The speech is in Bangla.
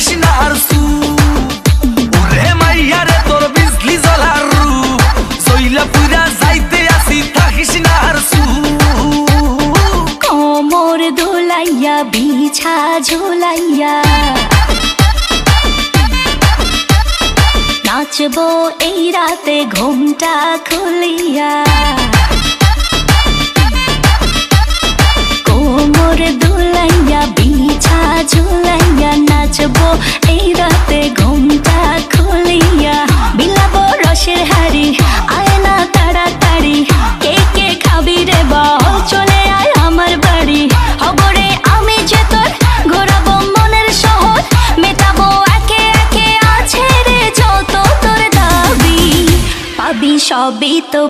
থাকিস না আর ওরে মাইয়া রে তোর বিজলি জ্বলার রূপ জইলা পুরা যাইতে আসি থাকিস না আর কোমর দোলাইয়া বিছা ঝোলাইয়া নাচবো এই রাতে ঘুমটা খুলিয়া কোমর দোলাইয়া বিছা ঝোলাইয়া নাচবো এই রাতে ঘুমটা খুলিয়া বিলাবো রসের হাড়ি আয় না তাড়াতাড়ি কে কে খাবি রে বল চলে আয় আমার বাড়ি হবরে আমি যে তোর ঘোরাবো মনের শহর মেটাবো একে একে আছে রে যত তোর দাবি পাবি সবই তো